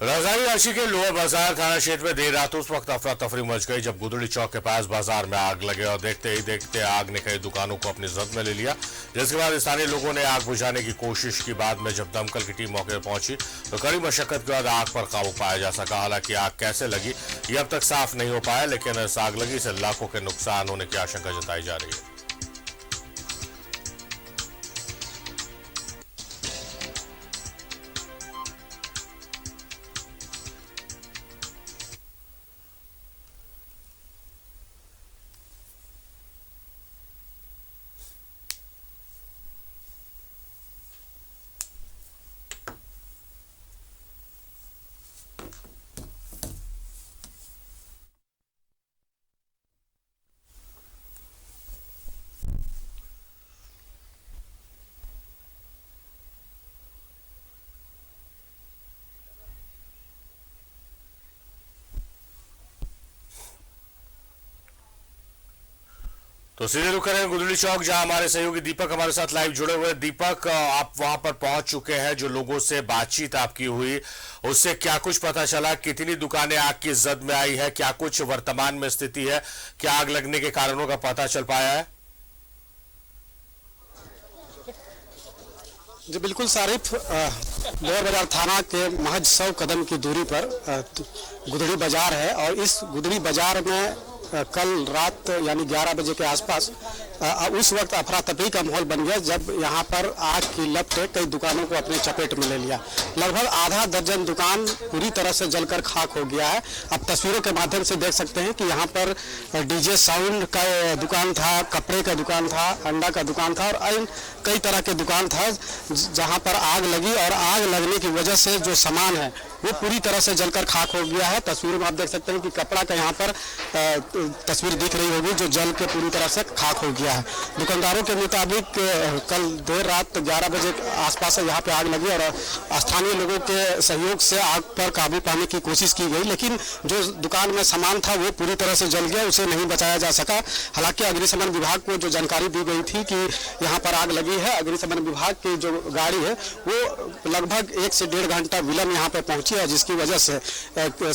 राजधानी रांची के लोअर बाजार थाना क्षेत्र में देर रात उस वक्त अफरा तफरी मच गई जब गुदड़ी चौक के पास बाजार में आग लगे और देखते ही देखते आग ने कई दुकानों को अपनी जद में ले लिया। जिसके बाद स्थानीय लोगों ने आग बुझाने की कोशिश की। बाद में जब दमकल की टीम मौके पर पहुंची तो कड़ी मशक्कत के बाद आग पर काबू पाया जा सका। हालांकि आग कैसे लगी ये अब तक साफ नहीं हो पाया, लेकिन इस आग लगी से लाखों के नुकसान होने की आशंका जताई जा रही है। तो सीधे रुक करें गुदड़ी चौक, जहां हमारे सहयोगी दीपक हमारे साथ लाइव जुड़े हुए। दीपक, आप वहां पर पहुंच चुके हैं, जो लोगों से बातचीत आपकी हुई उससे क्या कुछ पता चला? कितनी दुकानें आग की जद में आई है? क्या कुछ वर्तमान में स्थिति है? क्या आग लगने के कारणों का पता चल पाया है? जी बिल्कुल सारिफ, लोअर बाजार थाना के महज 100 कदम की दूरी पर गुदड़ी बाजार है और इस गुदड़ी बाजार में कल रात यानी 11 बजे के आसपास उस वक्त अफरा तफरी का माहौल बन गया जब यहाँ पर आग की लपट कई दुकानों को अपने चपेट में ले लिया। लगभग आधा दर्जन दुकान पूरी तरह से जलकर खाक हो गया है। अब तस्वीरों के माध्यम से देख सकते हैं कि यहाँ पर डीजे साउंड का दुकान था, कपड़े का दुकान था, अंडा का दुकान था और कई तरह के दुकान था जहाँ पर आग लगी और आग लगने की वजह से जो सामान है वो पूरी तरह से जलकर खाक हो गया है। तस्वीर में आप देख सकते हैं कि कपड़ा का यहाँ पर तस्वीर दिख रही होगी जो जल के पूरी तरह से खाक हो गया है। दुकानदारों के मुताबिक कल देर रात 11 बजे आसपास यहाँ पे आग लगी और स्थानीय लोगों के सहयोग से आग पर काबू पाने की कोशिश की गई, लेकिन जो दुकान में सामान था वो पूरी तरह से जल गया, उसे नहीं बचाया जा सका। हालांकि अग्निशमन विभाग को जो जानकारी दी गई थी कि यहाँ पर आग लगी है, अग्निशमन विभाग की जो गाड़ी है वो लगभग 1 से 1.5 घंटा विलंब यहाँ पे पहुंची है, जिसकी वजह से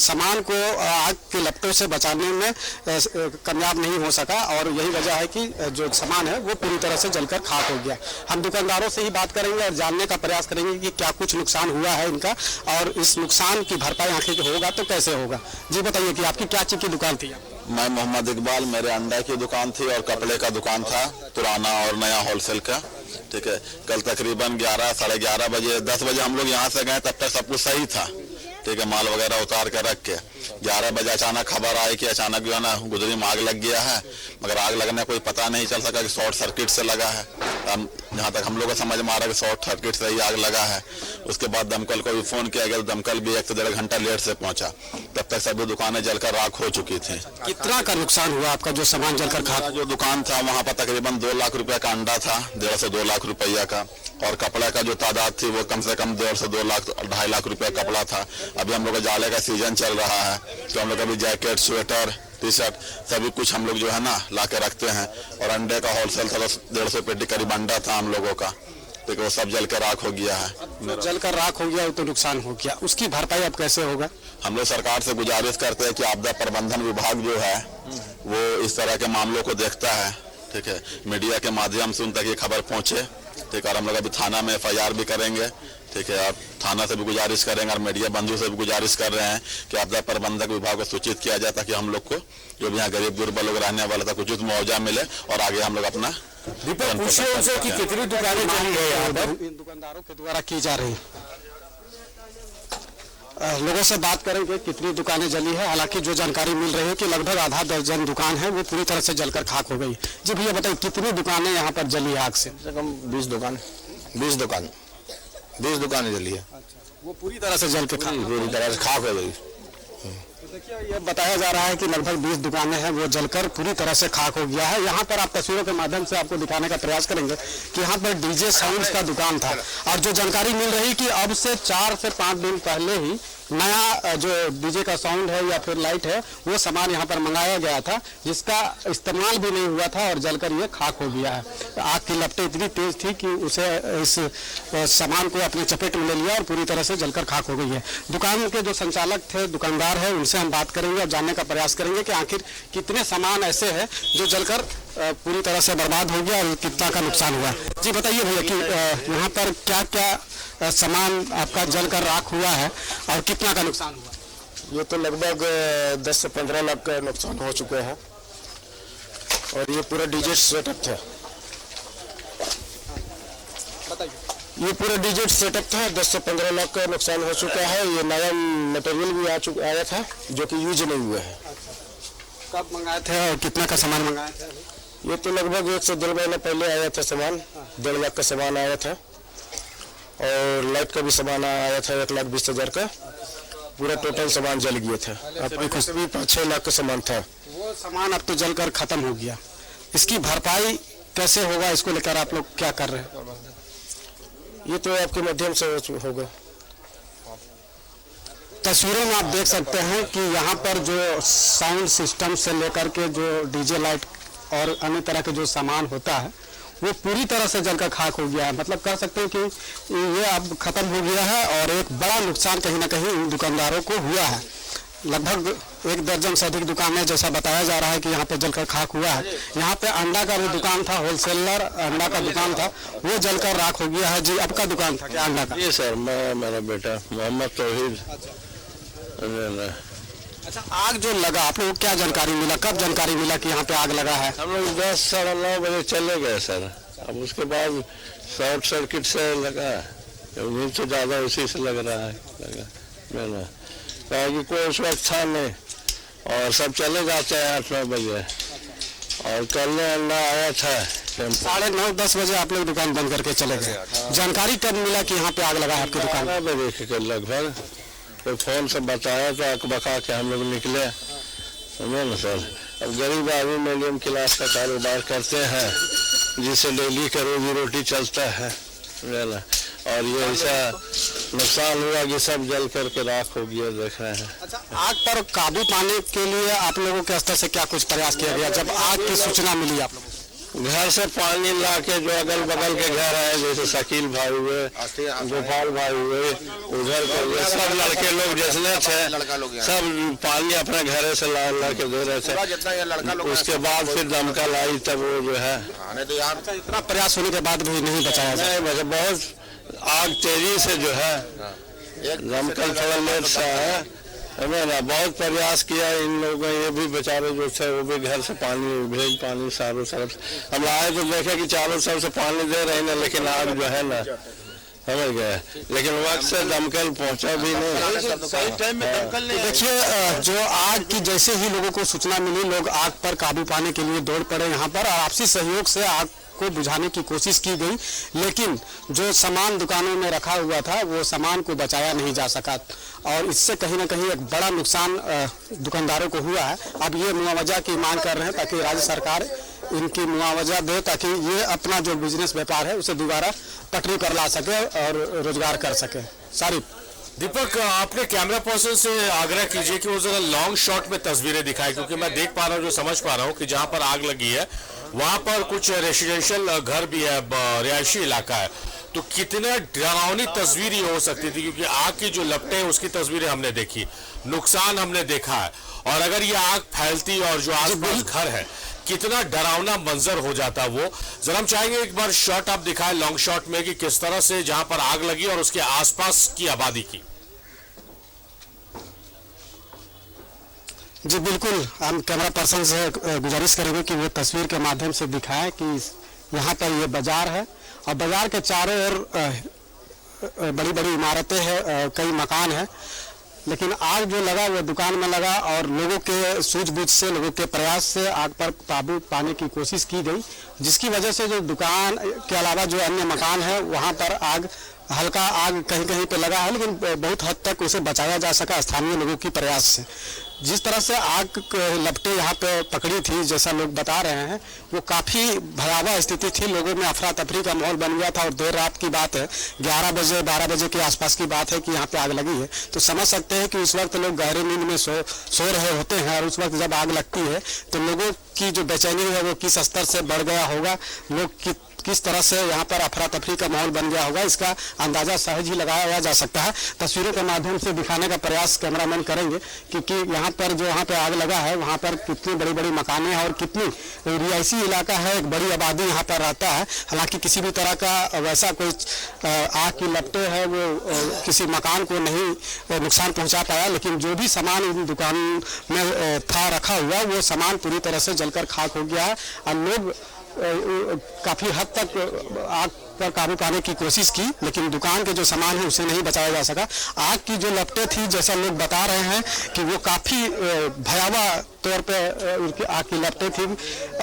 सामान को आग के लपटों से बचाने में कामयाब नहीं हो सका और यही वजह है कि जो सामान है वो पूरी तरह से जलकर खाक हो गया। हम दुकानदारों से ही बात करेंगे और जानने का प्रयास करेंगे कि क्या कुछ नुकसान हुआ है इनका और इस नुकसान की भरपाई आखिर होगा तो कैसे होगा। जी बताइए कि आपकी क्या चीज की दुकान थी? मैं मोहम्मद इकबाल, मेरे अंडा की दुकान थी और कपड़े का दुकान था, पुराना और नया होलसेल का। ठीक है, कल तकरीबन 11 साढ़े 11 बजे 10 बजे हम लोग यहाँ से गए, तब तक सब कुछ सही था। ठीक है, माल वगैरह उतार कर रख के 11 बजे अचानक खबर आई कि अचानक जो है ना गुदड़ी में आग लग गया है, मगर आग लगने कोई पता नहीं चल सका कि शॉर्ट सर्किट से लगा है। जहाँ तक हम लोग को समझ में आ रहा है कि शॉर्ट सर्किट से ही आग लगा है। उसके बाद दमकल को भी फोन किया गया, दमकल भी 1 से 1.5 घंटा लेट से पहुंचा, तब तक सभी दुकानें जलकर राख हो चुकी थी। कितना का नुकसान हुआ आपका जो सामान जलकर खाक? जो दुकान था वहाँ पर तकरीबन 2 लाख रुपया का अंडा था, 1.5 से 2 लाख रुपया का, और कपड़ा का जो तादाद थी वो कम से कम 1.5 से 2 लाख 2.5 लाख रुपया कपड़ा था। अभी हम लोग का जाले का सीजन चल रहा है तो हम लोग अभी जैकेट, स्वेटर, टी शर्ट सभी कुछ हम लोग जो है ना ला के रखते हैं। और अंडे का होलसेल था, 150 पेटी करीब अंडा था हम लोगों का, तो वो सब जल के राख हो गया है। जल कर राख हो गया तो नुकसान हो गया, उसकी भरपाई अब कैसे होगा? हम लोग सरकार से गुजारिश करते हैं कि आपदा प्रबंधन विभाग जो है वो इस तरह के मामलों को देखता है। ठीक है, मीडिया के माध्यम से उन तक ये खबर पहुंचे। ठीक है, और हम लोग अभी थाना में FIR भी करेंगे। ठीक है, और थाना से भी गुजारिश करेंगे और मीडिया बंधु से भी गुजारिश कर रहे हैं कि आपदा प्रबंधक विभाग को सूचित किया जाए ताकि हम लोग को जो भी यहाँ गरीब दुर्बल लोग रहने वाला था कुछ मुआवजा मिले और आगे हम लोग अपना। दीपक, पूछिए उनसे कि कितनी दुकानें चली है यहाँ पर? इन दुकानदारों के द्वारा की जा रही लोगों से बात करेंगे कितनी दुकानें जली है। हालांकि जो जानकारी मिल रही है कि लगभग आधा दर्जन दुकान है वो पूरी तरह से जलकर खाक हो गई। जी भैया बताइए कितनी दुकानें यहाँ पर जली है आग से? कम 20 दुकानें जली है। वो पूरी तरह से जल के पूरी तरह से खाक हो गई। देखिए, ये बताया जा रहा है कि लगभग 20 दुकानें हैं वो जलकर पूरी तरह से खाक हो गया है। यहाँ पर आप तस्वीरों के माध्यम से आपको दिखाने का प्रयास करेंगे कि यहाँ पर डीजे साउंड्स का दुकान था और जो जानकारी मिल रही कि अब से 4 से 5 दिन पहले ही नया जो डीजे का साउंड है या फिर लाइट है वो सामान यहाँ पर मंगाया गया था, जिसका इस्तेमाल भी नहीं हुआ था और जलकर ये खाक हो गया है। आग की लपटें इतनी तेज थी कि उसे इस सामान को अपने चपेट में ले लिया और पूरी तरह से जलकर खाक हो गई है। दुकान के जो संचालक थे, दुकानदार है, उनसे हम बात करेंगे और जानने का प्रयास करेंगे कि आखिर कितने सामान ऐसे हैं जो जलकर पूरी तरह से बर्बाद हो गया और कितना का नुकसान हुआ। जी बताइए भैया कि यहाँ पर क्या क्या सामान आपका जलकर राख हुआ है और कितना का नुकसान हुआ? ये तो लगभग 10 से 15 लाख का नुकसान हो चुका है और ये पूरा डीजे सेटअप था। ये पूरा डीजे सेटअप था, 10 से 15 लाख का नुकसान हो चुका है। ये नया मटेरियल भी आया था जो कि यूज नहीं हुआ है। कब मंगाए थे और कितना का सामान मंगाए थे? ये तो लगभग 1 से 1.5 महीना पहले आया था सामान, 1.5 लाख का सामान आया था और लाइट का भी सामान आया था 1,20,000 का। पूरा टोटल सामान जल गया था। अब कुछ भी 5-6 लाख का सामान था। वो सामान अब तो जलकर खत्म हो गया, इसकी भरपाई कैसे होगा, इसको लेकर आप लोग क्या कर रहे हैं? ये तो आपके माध्यम से होगा। तस्वीरों में आप देख सकते हैं कि यहाँ पर जो साउंड सिस्टम से लेकर के जो डीजे लाइट और अन्य तरह के जो सामान होता है वो पूरी तरह से जलकर खाक हो गया है। मतलब कह सकते हैं कि ये अब खत्म हो गया है और एक बड़ा नुकसान कहीं ना कहीं इन दुकानदारों को हुआ है। लगभग 1 दर्जन से अधिक दुकानें, जैसा बताया जा रहा है कि यहाँ पे जलकर खाक हुआ है। यहाँ पे अंडा का भी दुकान था, होलसेलर अंडा का दुकान था, वो जलकर राख हो गया है। जी आपका दुकान था क्या अंडा का? जी सर, मैं मेरा बेटा मोहम्मद तौहीद। अच्छा, आग जो लगा आप लोगों को क्या जानकारी मिला, कब जानकारी मिला कि यहाँ पे आग लगा है? हम लोग 10 साढ़े 9 बजे चले गए सर। अब उसके बाद शॉर्ट सर्किट से लगा, उन्हीं से ज़्यादा उसी से लग रहा है लगा कि कोई उस वक्त था नहीं और सब चले जाते हैं 8-9 बजे और कल अंडा आया था 9:30-10 बजे आप लोग दुकान बंद करके चले गए। जानकारी कब मिला कि यहाँ पे आग लगा है आपकी दुकान? 12 बजे के लगभग तो फोन से बताया तो अकबका के हम लोग निकले, समझे ना सर। अब गरीब आदमी मीडियम क्लास का कारोबार करते हैं जिससे डेली का रोजी रोटी चलता है, समझे ना। और ये ऐसा नुकसान हुआ कि सब जल करके राख हो गया, देख रहे हैं। अच्छा, आग पर काबू पाने के लिए आप लोगों के स्तर से क्या कुछ प्रयास किया गया जब आग की सूचना मिली आप लोगों? घर से पानी ला के जो अगल बगल के घर है, जैसे शकील भाई हुए, गोपाल भाई हुए, उधर के हुए, सब लड़के लोग जितने थे सब पानी अपने घरे से ला के दे रहे थे। उसके बाद फिर दमकल आई, तब वो जो है इतना प्रयास होने के बाद भी नहीं बचाया जाए। बहुत आग तेजी से जो है, दमकल थोड़ा लेट सा है, ना बहुत प्रयास किया इन लोगों। ये भी बेचारे जो थे वो भी घर से पानी पानी चारों तरफ हम आए तो देखे कि चारों तरफ से पानी दे रहे हैं, लेकिन आग जो है ना समझ गए, लेकिन वक्त से दमकल पहुंचा भी नहीं, सही टाइम में दमकल नहीं। देखिए, जो आग की जैसे ही लोगों को सूचना मिली, लोग आग पर काबू पाने के लिए दौड़ पड़े यहाँ पर और आपसी सहयोग से आग को बुझाने की कोशिश की गई, लेकिन जो सामान दुकानों में रखा हुआ था वो सामान को बचाया नहीं जा सका और इससे कहीं ना कहीं एक बड़ा नुकसान दुकानदारों को हुआ है। अब ये मुआवजा की मांग कर रहे हैं ताकि राज्य सरकार इनकी मुआवजा दे, ताकि ये अपना जो बिजनेस व्यापार है उसे दोबारा पटरी पर ला सके और रोजगार कर सके। सारी दीपक, आपने कैमरा पर्सन से आग्रह कीजिए कि वो जरा लॉन्ग शॉट में तस्वीरें दिखाए, क्योंकि मैं देख पा रहा हूँ, जो समझ पा रहा हूँ कि जहाँ पर आग लगी है वहाँ पर कुछ रेसिडेंशियल घर भी है, रिहायशी इलाका है। तो कितना डरावनी तस्वीर ये हो सकती थी, क्योंकि आग की जो लपटें हैं उसकी तस्वीरें हमने देखी, नुकसान हमने देखा है, और अगर ये आग फैलती और जो आसपास घर है कितना डरावना मंजर हो जाता वो। जरा हम चाहेंगे एक बार शॉट आप दिखाएं लॉन्ग शॉट में कि किस तरह से जहां पर आग लगी और उसके आसपास की आबादी की। जी बिल्कुल, हम कैमरा पर्सन से गुजारिश करेंगे कि वो तस्वीर के माध्यम से दिखाएं कि यहाँ पर ये बाजार है और बाजार के चारों ओर बड़ी बड़ी इमारतें हैं, कई मकान हैं, लेकिन आग जो लगा वो दुकान में लगा और लोगों के सूझबूझ से, लोगों के प्रयास से आग पर काबू पाने की कोशिश की गई, जिसकी वजह से जो दुकान के अलावा जो अन्य मकान है वहाँ पर आग हल्का आग कहीं कहीं पे लगा है, लेकिन बहुत हद तक उसे बचाया जा सका स्थानीय लोगों की प्रयास से। जिस तरह से आग के लपटें यहाँ पे पकड़ी थी, जैसा लोग बता रहे हैं, वो काफ़ी भयावह स्थिति थी। लोगों में अफरा तफरी का माहौल बन गया था और देर रात की बात है, 11 बजे 12 बजे के आसपास की बात है कि यहाँ पे आग लगी है। तो समझ सकते हैं कि उस वक्त लोग गहरे नींद में सो रहे होते हैं, और उस वक्त जब आग लगती है तो लोगों की जो बेचैनी है वो किस स्तर से बढ़ गया होगा, लोग किस तरह से यहाँ पर अफरा तफरी का माहौल बन गया होगा, इसका अंदाजा सहज ही लगाया जा सकता है। तस्वीरों के माध्यम से दिखाने का प्रयास कैमरामैन करेंगे, क्योंकि यहाँ पर जो यहाँ पे आग लगा है वहाँ पर कितनी बड़ी बड़ी मकानें हैं और कितनी रिहायशी इलाका है, एक बड़ी आबादी यहाँ पर रहता है। हालांकि किसी भी तरह का वैसा कोई आग की लपटें है वो किसी मकान को नहीं नुकसान पहुँचा पाया, लेकिन जो भी सामान उन दुकान में था रखा हुआ, वो सामान पूरी तरह से जलकर खाक हो गया है। और लोग काफ़ी हद तक आग पर काबू पाने की कोशिश की, लेकिन दुकान के जो सामान है उसे नहीं बचाया जा सका। आग की जो लपटें थी, जैसा लोग बता रहे हैं कि वो काफ़ी भयावह तौर पे उनकी आग की लपटें थी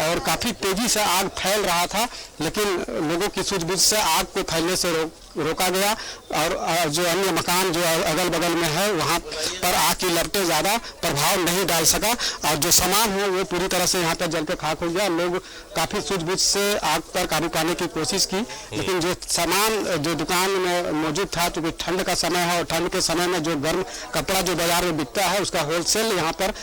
और काफ़ी तेज़ी से आग फैल रहा था, लेकिन लोगों की सूझबूझ से आग को फैलने से रोका गया। और जो अन्य मकान जो अगल बगल में है वहाँ पर आग की लपटें ज़्यादा प्रभाव नहीं डाल सका, और जो सामान है वो पूरी तरह से यहाँ पर जल के खाक हो गया। लोग काफ़ी सूझबूझ से आग पर काबू पाने की कोशिश की, लेकिन जो सामान जो दुकान में मौजूद था, क्योंकि ठंड का समय है और ठंड के समय में जो गर्म कपड़ा जो बाजार में बिकता है उसका होलसेल यहाँ पर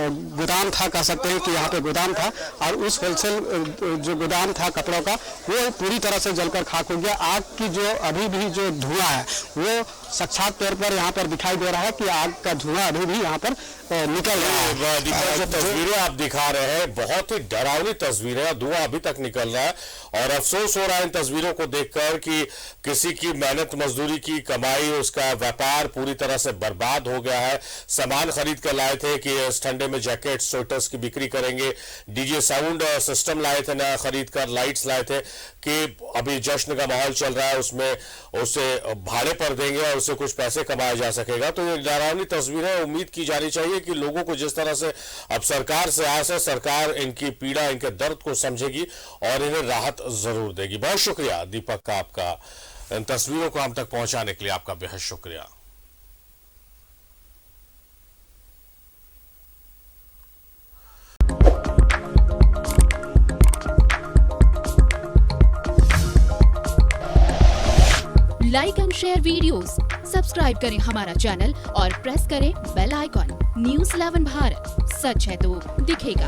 गोदाम था, कह सकते हैं कि यहाँ पे गोदाम था, और उस होलसेल जो गोदाम था कपड़ों का वो पूरी तरह से जलकर खाक हो गया। आग की जो अभी भी जो धुआं है वो साक्षात तौर पर यहाँ पर दिखाई दे रहा है कि आग का धुआं अभी भी यहाँ पर निकल रहा है। दीपक, जो तस्वीरें आप दिखा रहे हैं बहुत ही डरावनी तस्वीरें, धुआं अभी तक निकल रहा है और अफसोस हो रहा है इन तस्वीरों को देखकर कि किसी की मेहनत मजदूरी की कमाई, उसका व्यापार पूरी तरह से बर्बाद हो गया है। सामान खरीद कर लाए थे कि इस ठंडे में जैकेट स्वेटर्स की बिक्री करेंगे, डीजे साउंड सिस्टम लाए थे नया खरीद कर, लाइट्स लाए थे कि अभी जश्न का माहौल चल रहा है, उसमें उसे भाड़े पर देंगे और उससे कुछ पैसे कमाया जा सकेगा। तो ये डरावनी तस्वीरें, उम्मीद की जानी चाहिए कि लोगों को जिस तरह से अब सरकार से आस है, सरकार इनकी पीड़ा, इनके दर्द को समझेगी और इन्हें राहत जरूर देगी। बहुत शुक्रिया दीपक का, आपका इन तस्वीरों को हम तक पहुंचाने के लिए आपका बेहद शुक्रिया। Like and share videos, subscribe करें हमारा चैनल और प्रेस करें बेल आइकॉन। News 11 भारत, सच है तो दिखेगा।